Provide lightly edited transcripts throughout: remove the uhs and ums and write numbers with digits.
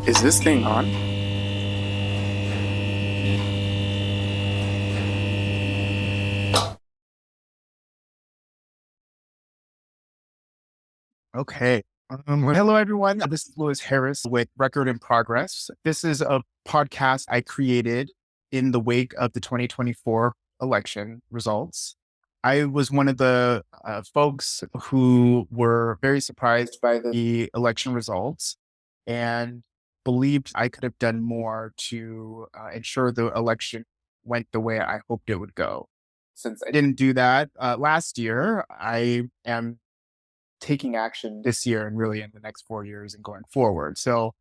Is this thing on? Okay. Hello, everyone. This is Lewis Harris with Record in Progress. This is a podcast I created in the wake of the 2024 election results. I was one of the folks who were very surprised by the election results and believed I could have done more to ensure the election went the way I hoped it would go. Since I didn't do that last year, I am taking action this year and really in the next 4 years and going forward. So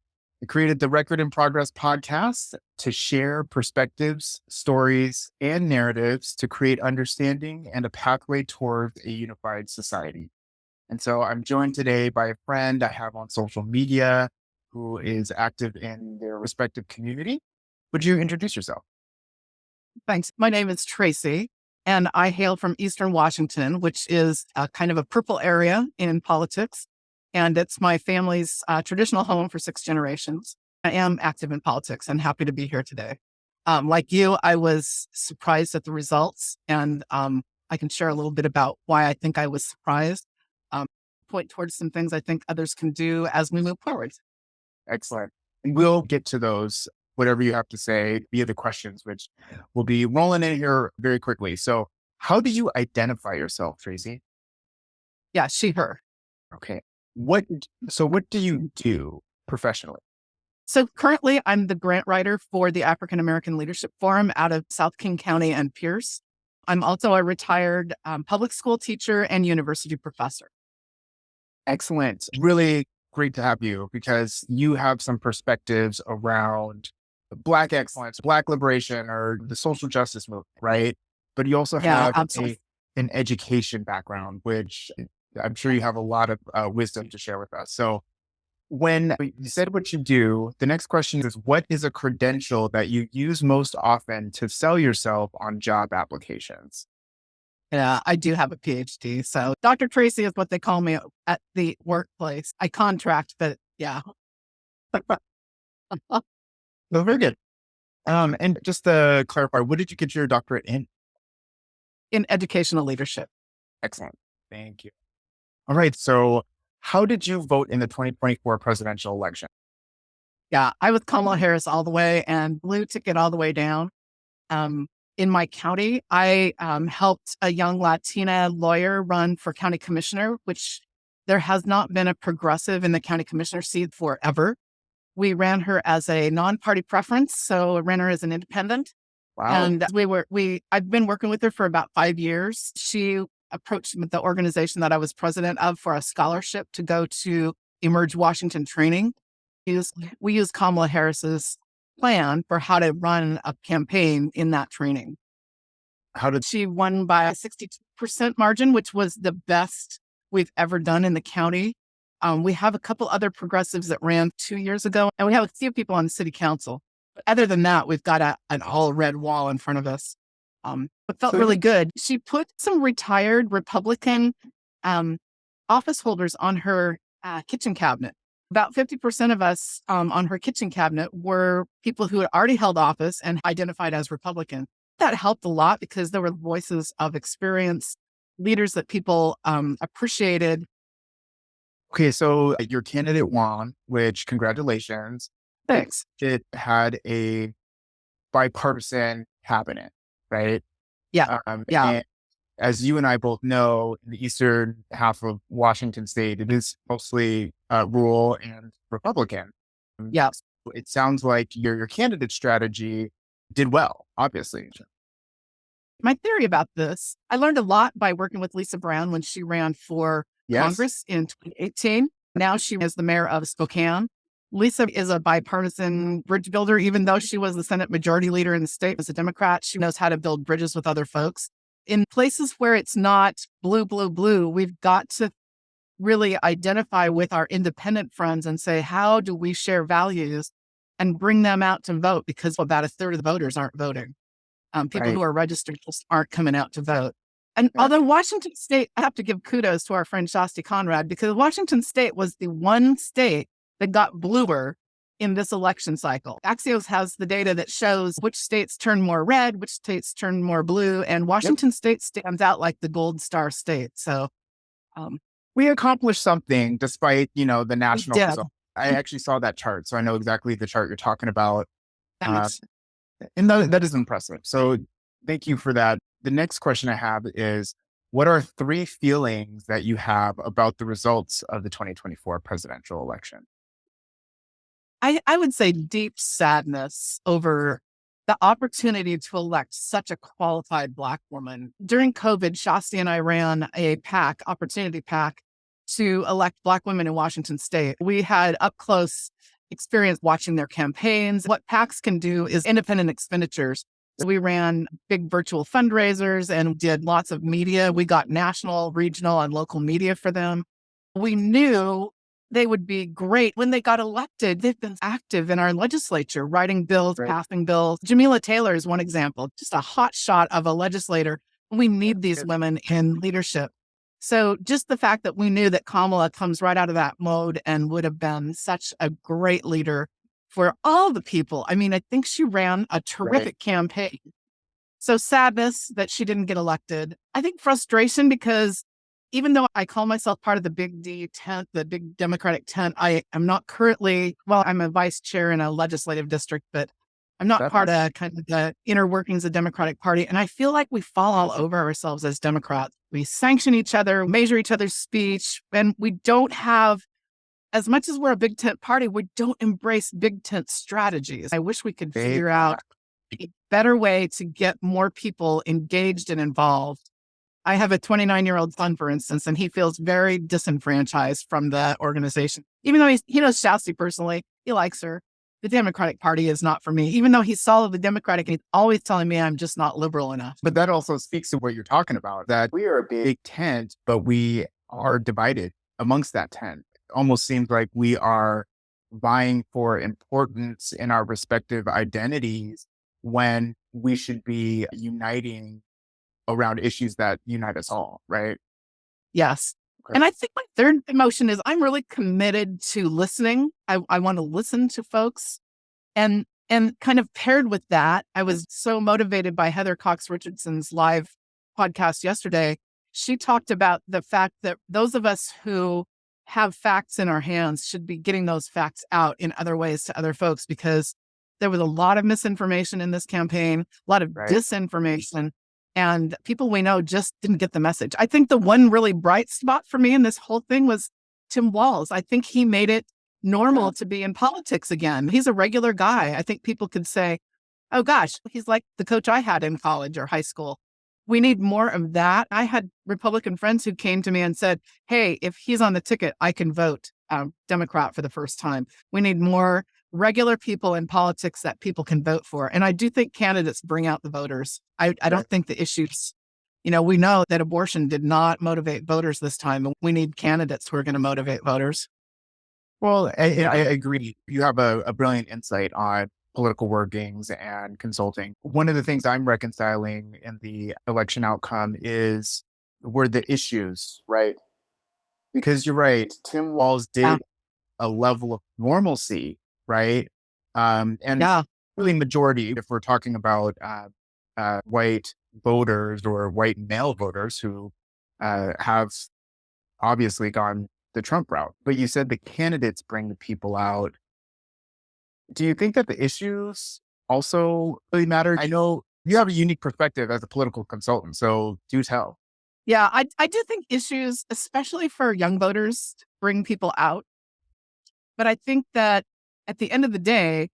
I created the Record in Progress podcast to share perspectives, stories, and narratives to create understanding and a pathway towards a unified society. And so I'm joined today by a friend I have on social media who is active in their respective community. Would you introduce yourself? Thanks. My name is Tracy, and I hail from Eastern Washington, which is kind of a purple area in politics. And it's my family's traditional home for 6 generations. I am active in politics and happy to be here today. Like you, I was surprised at the results, and I can share a little bit about why I think I was surprised, point towards some things I think others can do as we move forward. Excellent. And we'll get to those, whatever you have to say, via the questions, which will be rolling in here very quickly. So, how do you identify yourself, Tracy? Yeah, she, her. Okay. What do you do professionally? So currently, I'm the grant writer for the African American Leadership Forum out of South King County and Pierce. I'm also a retired public school teacher and university professor. Excellent. Really great to have you because you have some perspectives around Black excellence, Black liberation, or the social justice movement, right? But you also Yeah, have absolutely. an education background, which I'm sure you have a lot of wisdom to share with us. So, when you said what you do, the next question is what is a credential that you use most often to sell yourself on job applications? Yeah, I do have a PhD. So Dr. Tracy is what they call me at the workplace. I contract, but yeah. No, very good. And just to clarify, what did you get your doctorate in? In educational leadership. Excellent. Thank you. All right. So, how did you vote in the 2024 presidential election? Yeah, I was Kamala Harris all the way and blue ticket all the way down. Um, in my county, I helped a young Latina lawyer run for county commissioner, which there has not been a progressive in the county commissioner seat forever. We ran her as a non-party preference, so I ran her as an independent. Wow. And I've been working with her for about 5 years. She approached the organization that I was president of for a scholarship to go to Emerge Washington training. We use Kamala Harris's plan for how to run a campaign in that training. How did She won by a 62% margin, which was the best we've ever done in the county. We have a couple other progressives that ran 2 years ago, and we have a few people on the city council. But other than that, we've got an all red wall in front of us. It felt so really good. She put some retired Republican office holders on her kitchen cabinet. About 50% of us on her kitchen cabinet were people who had already held office and identified as Republican. That helped a lot because there were voices of experience, leaders that people appreciated. Okay, so your candidate won, which congratulations. Thanks. It had a bipartisan cabinet, right? Yeah. Yeah. And as you and I both know, in the eastern half of Washington state, it is mostly rural and Republican. Yeah. It sounds like your candidate strategy did well, obviously. My theory about this, I learned a lot by working with Lisa Brown when she ran for Yes. Congress in 2018. Now she is the mayor of Spokane. Lisa is a bipartisan bridge builder, even though she was the Senate majority leader in the state as a Democrat. She knows how to build bridges with other folks. In places where it's not blue, blue, blue, we've got to really identify with our independent friends and say, how do we share values and bring them out to vote? Because about a third of the voters aren't voting. People Right. who are registered just aren't coming out to vote. And Yeah. although Washington State, I have to give kudos to our friend Shasti Conrad because Washington State was the one state that got bluer in this election cycle. Axios has the data that shows which states turn more red, which states turn more blue, and Yep. Washington state stands out like the gold star state. So um, We accomplished something despite, the we national did. result. I actually saw that chart, so I know exactly the chart you're talking about. Uh, Thanks. and that is impressive. So thank you for that. The next question I have is, what are three feelings that you have about the results of the 2024 presidential election? I would say deep sadness over the opportunity to elect such a qualified Black woman. During COVID, Shasti and I ran a PAC, Opportunity PAC, to elect Black women in Washington state. We had up close experience watching their campaigns. What PACs can do is independent expenditures. So we ran big virtual fundraisers and did lots of media. We got national, regional, and local media for them. We knew they would be great. When they got elected, they've been active in our legislature, writing bills, Right. passing bills. Jamila Taylor is one example, just a hot shot of a legislator. We need these Good. women in leadership. So just the fact that we knew that Kamala comes right out of that mode and would have been such a great leader for all the people. I mean, I think she ran a Right. terrific campaign. So sadness that she didn't get elected. I think frustration because even though I call myself part of the big D tent, the big Democratic tent, I am not currently, well, I'm a vice chair in a legislative district, but I'm not That, part of kind of the inner workings of the Democratic Party. And I feel like we fall all over ourselves as Democrats. We sanction each other, measure each other's speech, and we don't have, as much as we're a big tent party, we don't embrace big tent strategies. I wish we could figure out a better way to get more people engaged and involved. I have a 29-year-old son, for instance, and he feels very disenfranchised from the organization. Even though he knows Shasti personally, he likes her. The Democratic Party is not for me. Even though he's solidly Democratic, and he's always telling me I'm just not liberal enough. But that also speaks to what you're talking about, that we are a big tent, but we are divided amongst that tent. It almost seems like we are vying for importance in our respective identities when we should be uniting around issues that unite us all, right? Yes. Okay. And I think my third emotion is I'm really committed to listening. I want to listen to folks. And kind of paired with that, I was so motivated by Heather Cox Richardson's live podcast yesterday. She talked about the fact that those of us who have facts in our hands should be getting those facts out in other ways to other folks, because there was a lot of misinformation in this campaign, a lot of Right. disinformation, and people we know just didn't get the message. I think the one really bright spot for me in this whole thing was Tim Walz. I think he made it normal to be in politics again. He's a regular guy. I think people could say, oh gosh, he's like the coach I had in college or high school. We need more of that. I had Republican friends who came to me and said, hey, if he's on the ticket, I can vote Democrat for the first time. We need more regular people in politics that people can vote for. And I do think candidates bring out the voters. I don't think the issues, we know that abortion did not motivate voters this time. We need candidates who are going to motivate voters. Well, I agree. You have a brilliant insight on political workings and consulting. One of the things I'm reconciling in the election outcome were the issues, right? Because you're right, Tim Walz did a level of normalcy, right? And Yeah. really majority, if we're talking about white voters or white male voters who have obviously gone the Trump route. But you said the candidates bring the people out. Do you think that the issues also really matter? I know you have a unique perspective as a political consultant, so do tell. Yeah, I do think issues, especially for young voters, bring people out. But I think that at the end of the day,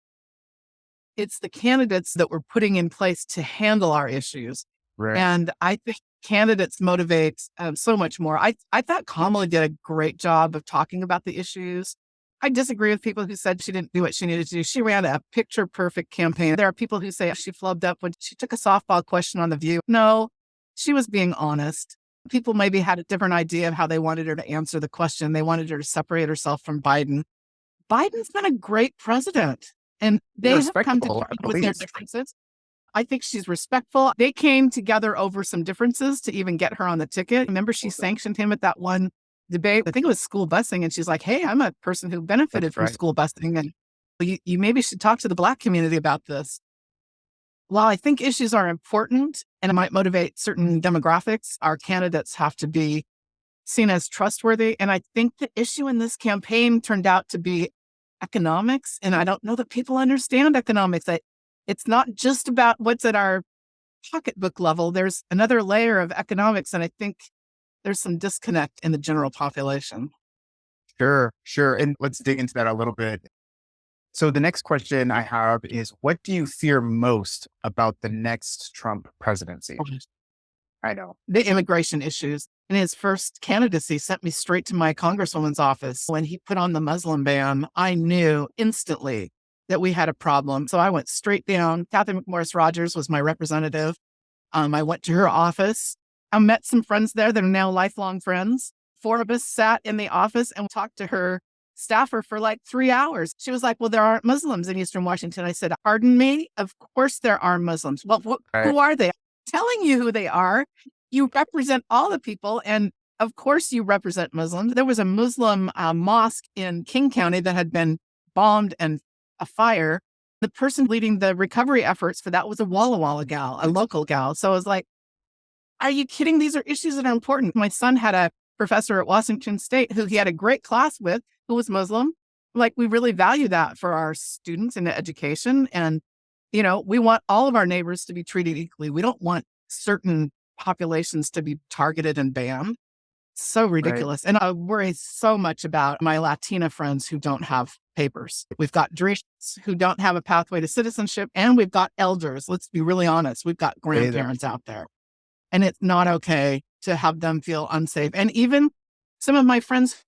it's the candidates that we're putting in place to handle our issues. Right. And I think candidates motivate so much more. I thought Kamala did a great job of talking about the issues. I disagree with people who said she didn't do what she needed to do. She ran a picture perfect campaign. There are people who say she flubbed up when she took a softball question on The View. No, she was being honest. People maybe had a different idea of how they wanted her to answer the question. They wanted her to separate herself from Biden. Biden's been a great president, and they have come Respectable, together at with their least. differences. I think she's respectful. They came together over some differences to even get her on the ticket. Remember, she sanctioned him at that one debate. I think it was school busing. And she's like, hey, I'm a person who benefited That's from right. school busing. And You maybe should talk to the Black community about this. While I think issues are important and it might motivate certain demographics, our candidates have to be seen as trustworthy. And I think the issue in this campaign turned out to be economics. And I don't know that people understand economics. It's not just about what's at our pocketbook level. There's another layer of economics. And I think there's some disconnect in the general population. Sure, sure. And let's dig into that a little bit. So the next question I have is, what do you fear most about the next Trump presidency? I know. The immigration issues. In his first candidacy, sent me straight to my congresswoman's office. When he put on the Muslim ban, I knew instantly that we had a problem. So I went straight down. Kathy McMorris Rogers was my representative. I went to her office. I met some friends there that are now lifelong friends. Four of us sat in the office and talked to her staffer for like 3 hours. She was like, well, there aren't Muslims in Eastern Washington. I said, pardon me? Of course there are Muslims. Well, Right. who are they? I'm telling you who they are. You represent all the people. And of course you represent Muslims. There was a Muslim mosque in King County that had been bombed and a fire. The person leading the recovery efforts for that was a Walla Walla gal, a local gal. So I was like, are you kidding? These are issues that are important. My son had a professor at Washington State who he had a great class with who was Muslim. Like, we really value that for our students in education. And, we want all of our neighbors to be treated equally. We don't want certain populations to be targeted and banned. So Right. ridiculous. And I worry so much about my Latina friends who don't have papers. We've got dreamers who don't have a pathway to citizenship, and we've got elders. Let's be really honest. We've got Say that. grandparents out there, and it's not okay to have them feel unsafe. And even some of my friends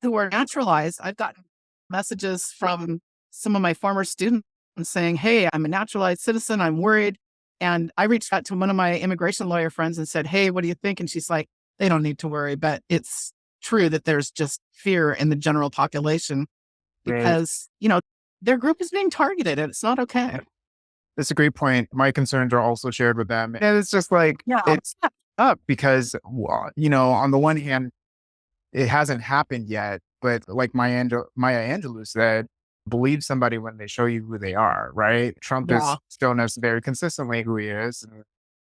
who are naturalized, I've gotten messages from some of my former students saying, hey, I'm a naturalized citizen. I'm worried. And I reached out to one of my immigration lawyer friends and said, hey, what do you think? And she's like, they don't need to worry. But it's true that there's just fear in the general population Right. because, their group is being targeted and it's not okay. That's a great point. My concerns are also shared with them. And it's just like, Yeah. it's up because, well, on the one hand, it hasn't happened yet, but like Maya Angelou said, believe somebody when they show you who they are, right? Trump Yeah. has shown us very consistently who he is. And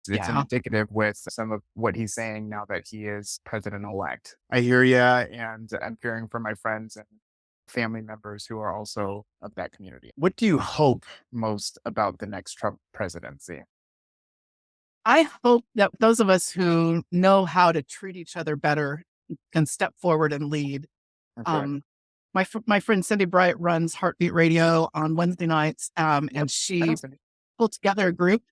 it's Yeah. indicative with some of what he's saying now that he is president-elect. I hear you, and I'm hearing from my friends and family members who are also of that community. What do you hope most about the next Trump presidency? I hope that those of us who know how to treat each other better can step forward and lead. Okay. Um, my friend Cindy Bright runs Heartbeat Radio on Wednesday nights, Yep. and I she don't think. pulled together a group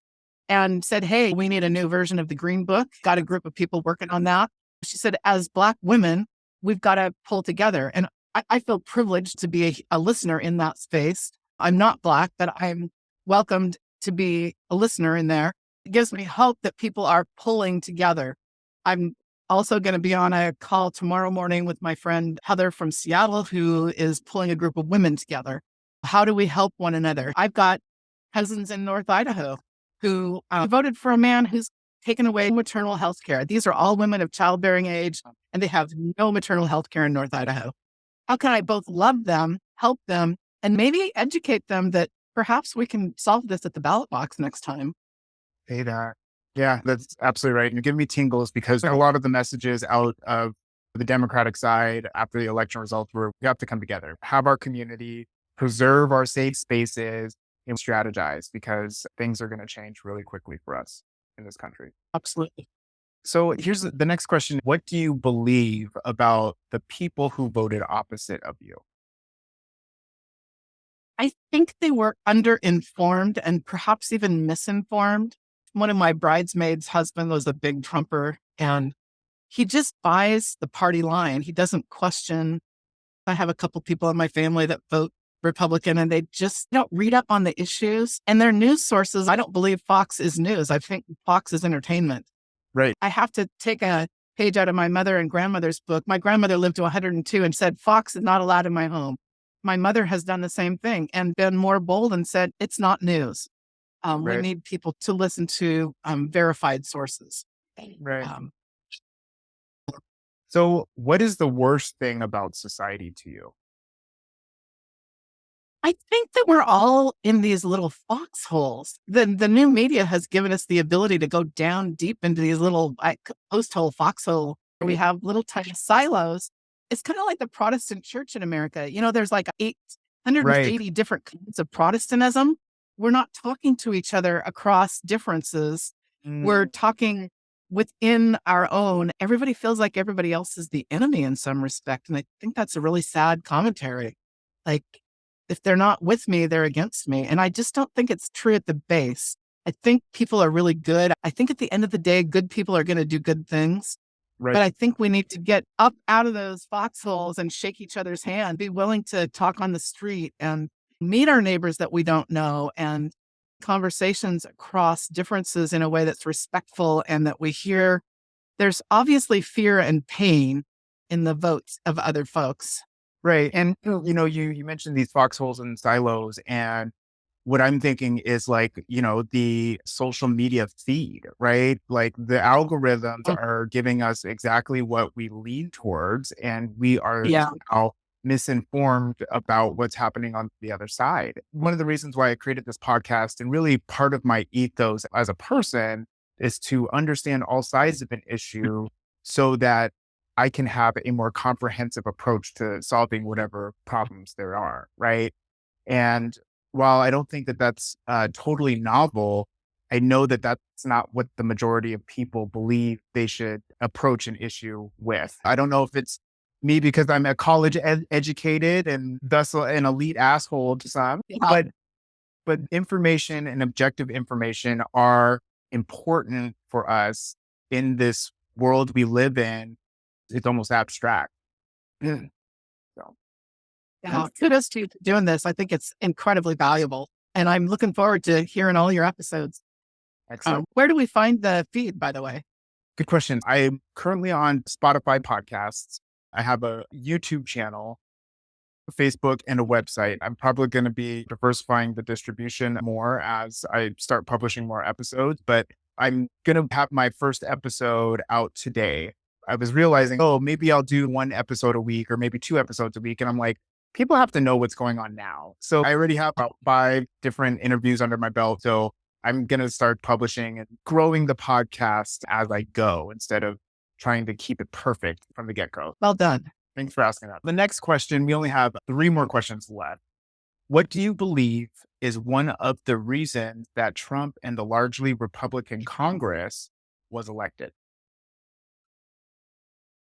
and said, hey, we need a new version of the Green Book. Got a group of people working on that. She said, as Black women, we've got to pull together. And I feel privileged to be a listener in that space. I'm not Black, but I'm welcomed to be a listener in there. It gives me hope that people are pulling together. I'm also going to be on a call tomorrow morning with my friend Heather from Seattle, who is pulling a group of women together. How do we help one another? I've got cousins in North Idaho who voted for a man who's taken away maternal health care. These are all women of childbearing age, and they have no maternal health care in North Idaho. How can I both love them, help them, and maybe educate them that perhaps we can solve this at the ballot box next time? Say that. Yeah, that's absolutely right. And you give me tingles because a lot of the messages out of the Democratic side after the election results were we have to come together, have our community, preserve our safe spaces, and strategize because things are going to change really quickly for us in this country. Absolutely. So here's the next question. What do you believe about the people who voted opposite of you? I think they were underinformed and perhaps even misinformed. One of my bridesmaids' husband was a big Trumper, and he just buys the party line. He doesn't question. I have a couple people in my family that vote Republican and they just don't read up on the issues. And their news sources, I don't believe Fox is news. I think Fox is entertainment. Right. I have to take a page out of my mother and grandmother's book. My grandmother lived to 102 and said, Fox is not allowed in my home. My mother has done the same thing and been more bold and said, it's not news. We Right. need people to listen to verified sources. Right. Um, So what is the worst thing about society to you? I think that we're all in these little foxholes. The new media has given us the ability to go down deep into these little post hole, foxhole. We have little tiny silos. It's kind of like the Protestant church in America. There's like Right. 880 different kinds of Protestantism. We're not talking to each other across differences. We're Mm, talking within our own. Everybody feels like everybody else is the enemy in some respect. And I think that's a really sad commentary. Like, if they're not with me, they're against me. And I just don't think it's true at the base. I think people are really good. I think at the end of the day, good people are going to do good things. right. But I think we need to get up out of those foxholes and shake each other's hand, be willing to talk on the street and meet our neighbors that we don't know, and conversations across differences in a way that's respectful and that we hear. There's obviously fear and pain in the votes of other folks. Right. And you mentioned these foxholes and silos, and what I'm thinking is like, the social media feed, right? Like the algorithms Mm, are giving us exactly what we lean towards, and we are yeah. somehow misinformed about what's happening on the other side. One of the reasons why I created this podcast, and really part of my ethos as a person, is to understand all sides of an issue so that I can have a more comprehensive approach to solving whatever problems there are, right? And while I don't think that that's totally novel, I know that that's not what the majority of people believe they should approach an issue with. I don't know if it's me because I'm a college educated and thus an elite asshole to some, Yeah. but information and objective information are important for us in this world we live in. It's almost abstract. Mm. So, Yeah. Kudos to you for doing this. I think it's incredibly valuable. And I'm looking forward to hearing all your episodes. excellent. Where do we find the feed, by the way? Good question. I'm currently on Spotify podcasts. I have a YouTube channel, Facebook, and a website. I'm probably going to be diversifying the distribution more as I start publishing more episodes, but I'm going to have my first episode out today. I was realizing, oh, maybe I'll do one episode a week or maybe two episodes a week. And I'm like, people have to know what's going on now. So I already have about 5 different interviews under my belt. So I'm going to start publishing and growing the podcast as I go instead of trying to keep it perfect from the get go. Well done. Thanks for asking that. The next question, we only have 3 more questions left. What do you believe is one of the reasons that Trump and the largely Republican Congress was elected?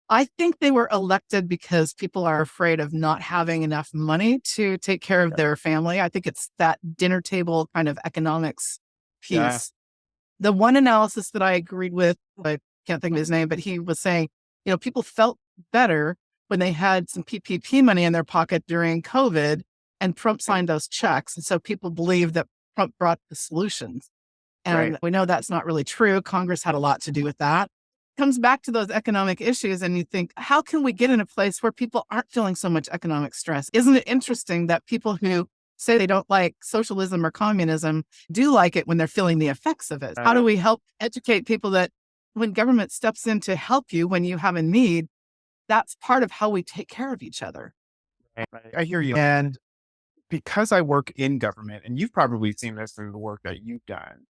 I think they were elected because people are afraid of not having enough money to take care of Yeah. their family. I think it's that dinner table kind of economics Yeah. piece. The one analysis that I agreed with, I can't think of his name, but he was saying, people felt better when they had some PPP money in their pocket during COVID and Trump signed those checks. And so people believe that Trump brought the solutions. Right. And we know that's not really true. Congress had a lot to do with that. Comes back to those economic issues, and you think, how can we get in a place where people aren't feeling so much economic stress? Isn't it interesting that people who say they don't like socialism or communism do like it when they're feeling the effects of it? How do we help educate people that when government steps in to help you when you have a need, that's part of how we take care of each other? Right. I hear you. And because I work in government, and you've probably seen this through the work that you've done,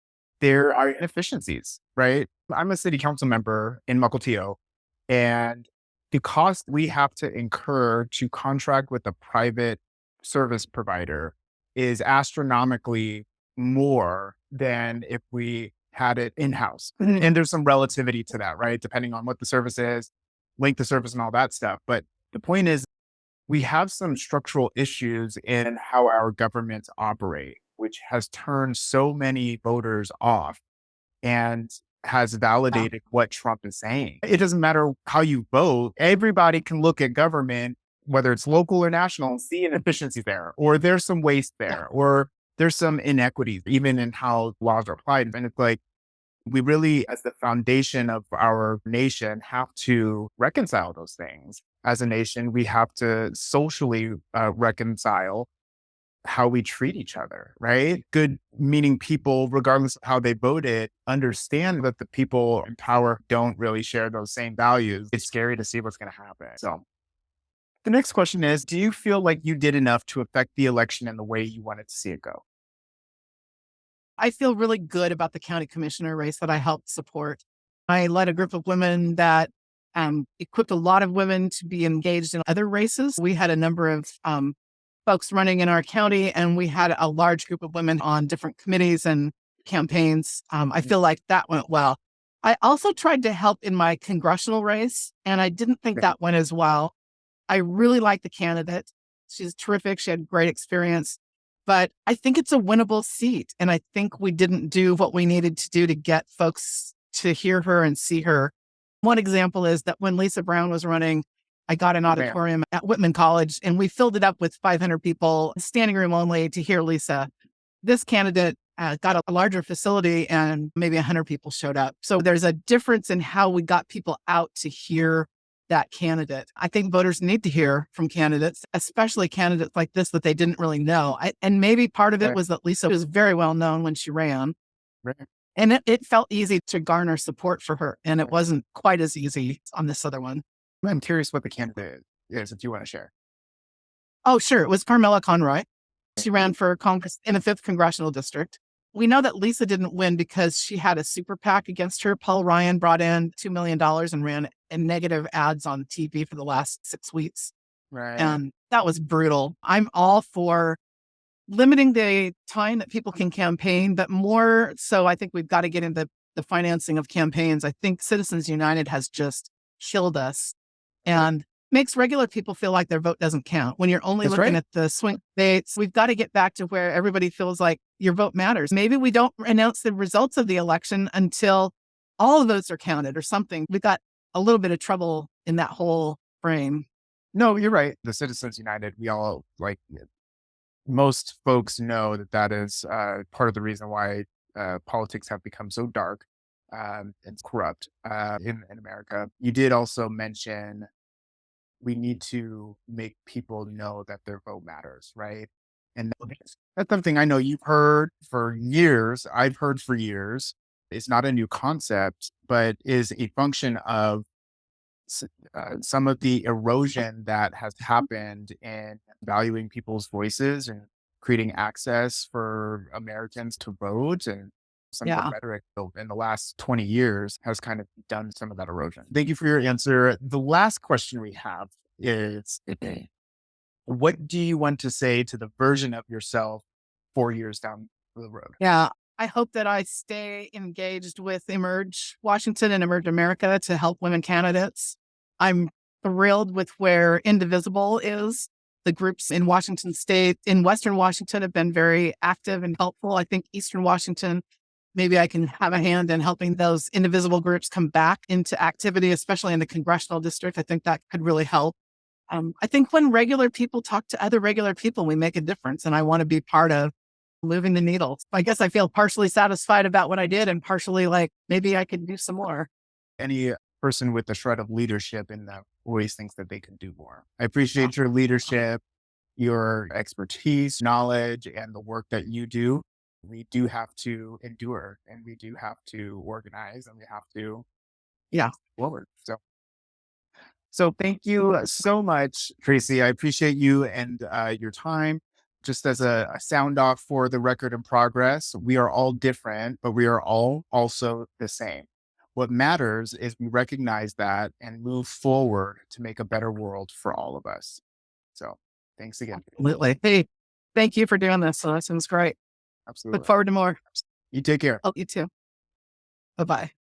there are inefficiencies, right? I'm a city council member in Mukilteo, and the cost we have to incur to contract with a private service provider is astronomically more than if we had it in house. And there's some relativity to that, right? Depending on what the service is, length of service, and all that stuff. But the point is, we have some structural issues in how our governments operate, which has turned so many voters off and has Yeah. validated what Trump is saying. It doesn't matter how you vote, everybody can look at government, whether it's local or national, and see inefficiencies there, or there's some waste Yeah. there, or there's some inequities, even in how laws are applied. And it's like, we really, as the foundation of our nation, have to reconcile those things. As a nation, we have to socially reconcile how we treat each other, right? Good meaning people, regardless of how they voted, understand that the people in power don't really share those same values. It's scary to see what's going to happen. So, The next question is, do you feel like you did enough to affect the election in the way you wanted to see it go? I feel really good about the county commissioner race that I helped support. I led a group of women that equipped a lot of women to be engaged in other races. We had a number of folks running in our county, and we had a large group of women on different committees and campaigns. I feel like that went well. I also tried to help in my congressional race, and I didn't think Okay. that went as well. I really like the candidate. She's terrific. She had great experience, but I think it's a winnable seat. And I think we didn't do what we needed to do to get folks to hear her and see her. One example is that when Lisa Brown was running, I got an Man, auditorium at Whitman College and we filled it up with 500 people, standing room only, to hear Lisa. This candidate got a larger facility and maybe 100 people showed up. So there's a difference in how we got people out to hear that candidate. I think voters need to hear from candidates, especially candidates like this that they didn't really know. And maybe part of it right, was that Lisa was very well known when she ran. right, And it felt easy to garner support for her. And it wasn't quite as easy on this other one. I'm curious what the candidate is, if you want to share. Oh, sure. It was Carmela Conroy. She ran for Congress in the 5th Congressional District. We know that Lisa didn't win because she had a super PAC against her. Paul Ryan brought in $2 million and ran negative ads on TV for the last 6 weeks. Right. And that was brutal. I'm all for limiting the time that people can campaign, but more so, I think we've got to get into the financing of campaigns. I think Citizens United has just killed us and makes regular people feel like their vote doesn't count. When you're only That's looking right. at the swing states, we've got to get back to where everybody feels like your vote matters. Maybe we don't announce the results of the election until all votes are counted or something. We've got a little bit of trouble in that whole frame. No, you're right. The Citizens United, we all like, most folks know that that is part of the reason why politics have become so dark and corrupt in America. You did also mention we need to make people know that their vote matters, right? And that's something I know you've heard for years. I've heard for years. It's not a new concept, but is a function of some of the erosion that has happened in valuing people's voices and creating access for Americans to vote, and some of the Yeah. rhetoric built in the last 20 years has kind of done some of that erosion. Thank you for your answer. The last question we have is, what do you want to say to the version of yourself 4 years down the road? Yeah. I hope that I stay engaged with Emerge Washington and Emerge America to help women candidates. I'm thrilled with where Indivisible is. The groups in Washington state, in Western Washington, have been very active and helpful. I think Eastern Washington, maybe I can have a hand in helping those indivisible groups come back into activity, especially in the congressional district. I think that could really help. I think when regular people talk to other regular people, we make a difference. And I want to be part of moving the needle. I guess I feel partially satisfied about what I did and partially like maybe I could do some more. Any person with a shred of leadership in them always thinks that they can do more. I appreciate your leadership, your expertise, knowledge, and the work that you do. We do have to endure and we do have to organize and we have to Yeah. forward. So thank you so much, Tracy. I appreciate you and your time. Just as a sound off for the record in progress, we are all different, but we are all also the same. What matters is we recognize that and move forward to make a better world for all of us. So thanks again. Absolutely. Hey, thank you for doing this. So that sounds great. Look Absolutely. forward to more. You take care. Oh, you too. Bye bye.